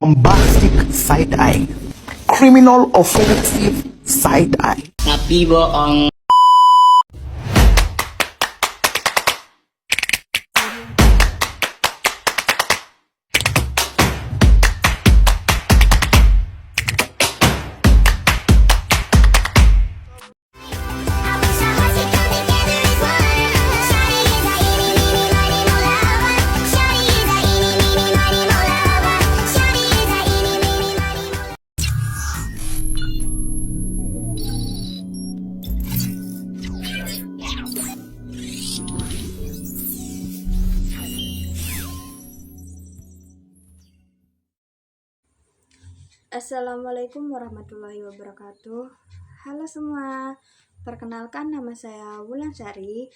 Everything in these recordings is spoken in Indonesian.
bombastic side-eye, criminal offensive side-eye. Tapi bohong. Assalamualaikum warahmatullahi wabarakatuh. Halo semua, perkenalkan nama saya Wulansari,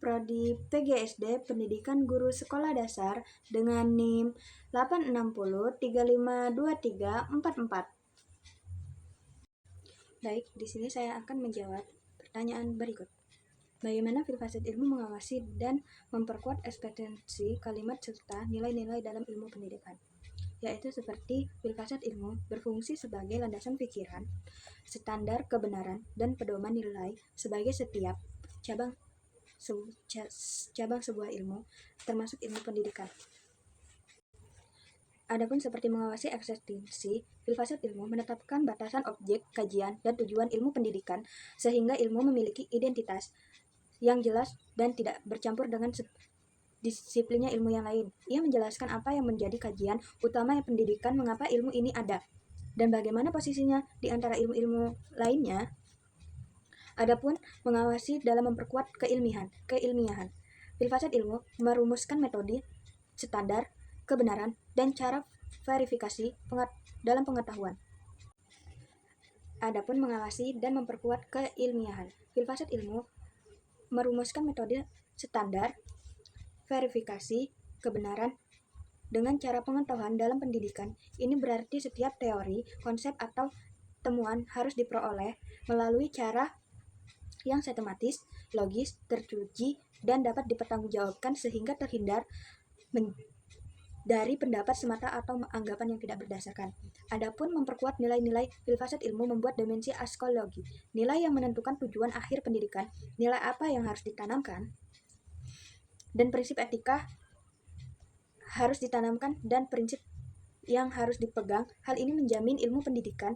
Prodi PGSD Pendidikan Guru Sekolah Dasar dengan NIM 860352344. Baik, di sini saya akan menjawab pertanyaan berikut. Bagaimana filsafat ilmu mengawasi dan memperkuat eksistensi kalimat serta nilai-nilai dalam ilmu pendidikan? Yaitu seperti filsafat ilmu berfungsi sebagai landasan pikiran, standar kebenaran, dan pedoman nilai sebagai setiap cabang sebuah ilmu, termasuk ilmu pendidikan. Adapun seperti mengawasi eksistensi, filsafat ilmu menetapkan batasan objek kajian dan tujuan ilmu pendidikan sehingga ilmu memiliki identitas yang jelas dan tidak bercampur dengan disiplinnya ilmu yang lain. Ia menjelaskan apa yang menjadi kajian utama yang pendidikan, mengapa ilmu ini ada, dan bagaimana posisinya di antara ilmu-ilmu lainnya. Adapun mengawasi dalam memperkuat keilmiahan. Filsafat ilmu merumuskan metode, standar, kebenaran, dan cara verifikasi dalam pengetahuan. Adapun mengawasi dan memperkuat keilmiahan. Filsafat ilmu merumuskan metode, standar, verifikasi kebenaran dengan cara pengetahuan dalam pendidikan. Ini berarti setiap teori, konsep, atau temuan harus diperoleh melalui cara yang sistematis, logis, tertuji, dan dapat dipertanggungjawabkan sehingga terhindar dari pendapat semata atau anggapan yang tidak berdasarkan. Adapun memperkuat nilai-nilai, filsafat ilmu membuat dimensi aksiologi, nilai yang menentukan tujuan akhir pendidikan, nilai apa yang harus ditanamkan, dan prinsip etika harus ditanamkan dan prinsip yang harus dipegang. Hal ini menjamin ilmu pendidikan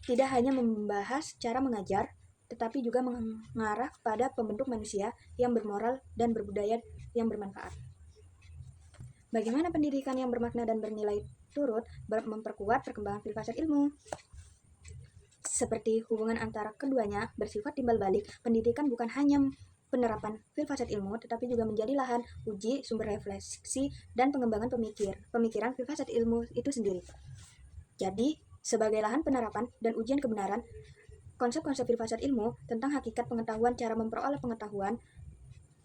tidak hanya membahas cara mengajar, tetapi juga mengarah pada pembentuk manusia yang bermoral dan berbudaya yang bermanfaat. Bagaimana pendidikan yang bermakna dan bernilai turut memperkuat perkembangan filsafat ilmu? Seperti hubungan antara keduanya bersifat timbal balik, pendidikan bukan hanya penerapan filsafat ilmu, tetapi juga menjadi lahan uji sumber refleksi dan pengembangan pemikiran filsafat ilmu itu sendiri. Jadi, sebagai lahan penerapan dan ujian kebenaran, konsep-konsep filsafat ilmu tentang hakikat pengetahuan, cara memperoleh pengetahuan,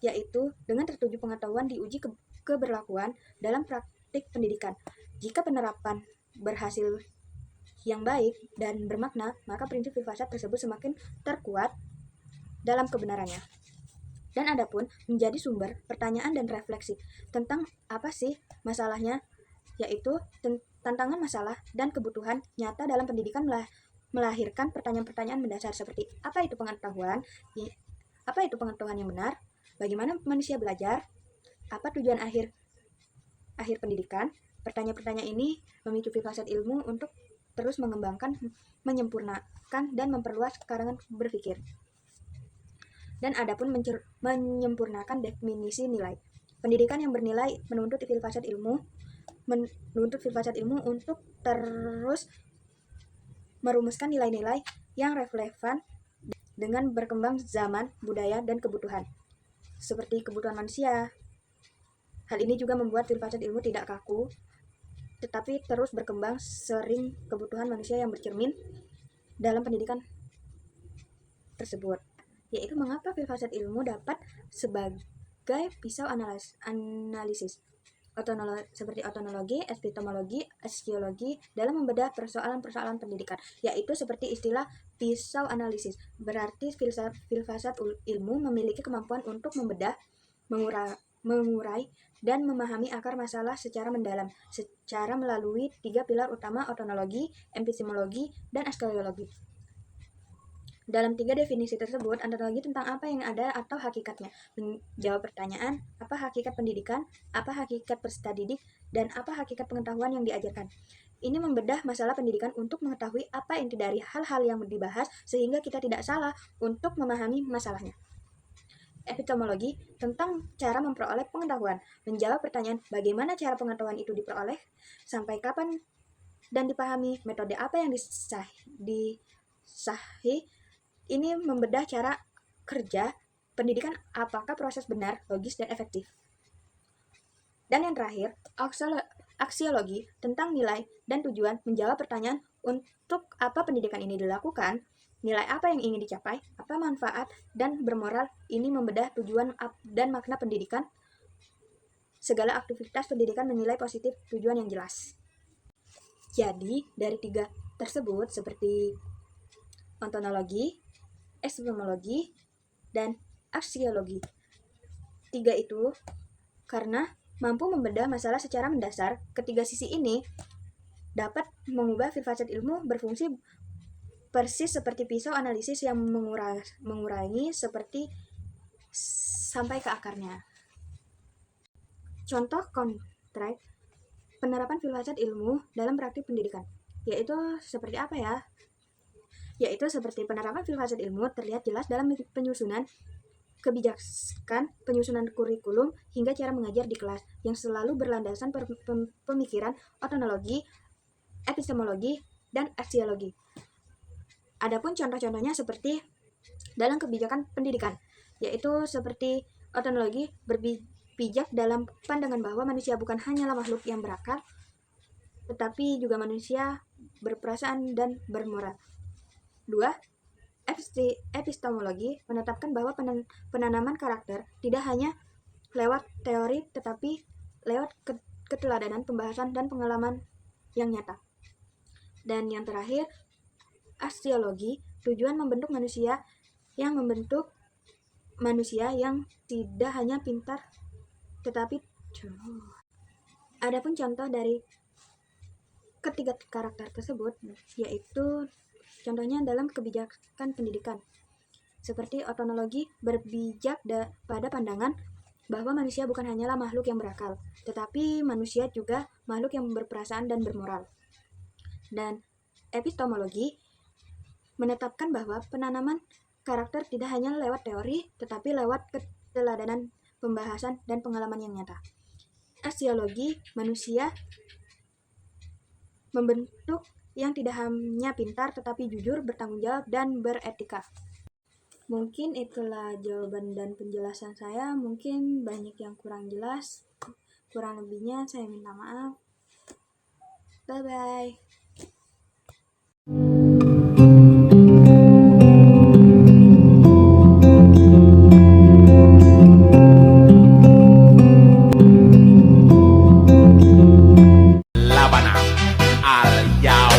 yaitu dengan tertuju pengetahuan diuji keberlakuan dalam praktik pendidikan. Jika penerapan berhasil yang baik dan bermakna, maka prinsip filsafat tersebut semakin terkuat dalam kebenarannya. Dan adapun menjadi sumber pertanyaan dan refleksi tentang apa sih masalahnya, yaitu tantangan, masalah, dan kebutuhan nyata dalam pendidikan melahirkan pertanyaan-pertanyaan mendasar seperti apa itu pengetahuan, yang benar, bagaimana manusia belajar, apa tujuan akhir pendidikan. Pertanyaan-pertanyaan ini memicu filsafat ilmu untuk terus mengembangkan, menyempurnakan, dan memperluas karangan berpikir. Dan adapun menyempurnakan definisi nilai. Pendidikan yang bernilai menuntut filsafat ilmu untuk terus merumuskan nilai-nilai yang relevan dengan berkembang zaman, budaya, dan kebutuhan, seperti kebutuhan manusia. Hal ini juga membuat filsafat ilmu tidak kaku, tetapi terus berkembang sering kebutuhan manusia yang bercermin dalam pendidikan tersebut. Yaitu mengapa filsafat ilmu dapat sebagai pisau analisis seperti otonologi, epistemologi, aksiologi dalam membedah persoalan-persoalan pendidikan, yaitu seperti istilah pisau analisis. Berarti filsafat ilmu memiliki kemampuan untuk membedah, mengurai, dan memahami akar masalah secara mendalam, secara melalui 3 pilar utama otonologi, epistemologi, dan aksiologi. Dalam 3 definisi tersebut, ontologi tentang apa yang ada atau hakikatnya, menjawab pertanyaan, apa hakikat pendidikan, apa hakikat peserta didik, dan apa hakikat pengetahuan yang diajarkan. Ini membedah masalah pendidikan untuk mengetahui apa inti dari hal-hal yang dibahas sehingga kita tidak salah untuk memahami masalahnya. Epistemologi tentang cara memperoleh pengetahuan, menjawab pertanyaan bagaimana cara pengetahuan itu diperoleh, sampai kapan dan dipahami, metode apa yang disahi. Ini membedah cara kerja pendidikan, apakah proses benar, logis, dan efektif. Dan yang terakhir, aksiologi tentang nilai dan tujuan, menjawab pertanyaan untuk apa pendidikan ini dilakukan, nilai apa yang ingin dicapai, apa manfaat, dan bermoral. Ini membedah tujuan dan makna pendidikan. Segala aktivitas pendidikan menilai positif tujuan yang jelas. Jadi, dari 3 tersebut seperti ontologi, epistemologi, dan aksiologi. 3 itu karena mampu membedah masalah secara mendasar. Ketiga sisi ini dapat mengubah filsafat ilmu berfungsi persis seperti pisau analisis yang mengurangi seperti sampai ke akarnya. Contoh konkret penerapan filsafat ilmu dalam praktik pendidikan, yaitu seperti apa ya? Yaitu seperti penerapan filsafat ilmu terlihat jelas dalam penyusunan kebijakan, penyusunan kurikulum, hingga cara mengajar di kelas yang selalu berlandasan pemikiran otonologi, epistemologi, dan aksiologi. Adapun contoh-contohnya seperti dalam kebijakan pendidikan, yaitu seperti otonologi berpijak dalam pandangan bahwa manusia bukan hanyalah makhluk yang berakal, tetapi juga manusia berperasaan dan bermoral. 2. Epistemologi menetapkan bahwa penanaman karakter tidak hanya lewat teori tetapi lewat keteladanan, pembahasan, dan pengalaman yang nyata. Dan yang terakhir, aksiologi tujuan membentuk manusia yang tidak hanya pintar tetapi adapun contoh dari ketiga karakter tersebut yaitu contohnya dalam kebijakan pendidikan. Seperti otonologi berpijak pada pandangan bahwa manusia bukan hanyalah makhluk yang berakal, tetapi manusia juga makhluk yang berperasaan dan bermoral. Dan epistemologi menetapkan bahwa penanaman karakter tidak hanya lewat teori, tetapi lewat keteladanan, pembahasan, dan pengalaman yang nyata. Aksiologi manusia membentuk yang tidak hanya pintar tetapi jujur, bertanggung jawab, dan beretika. Mungkin itulah jawaban dan penjelasan saya. Mungkin banyak yang kurang jelas. Kurang lebihnya saya minta maaf. Bye-bye. Labanang al Yao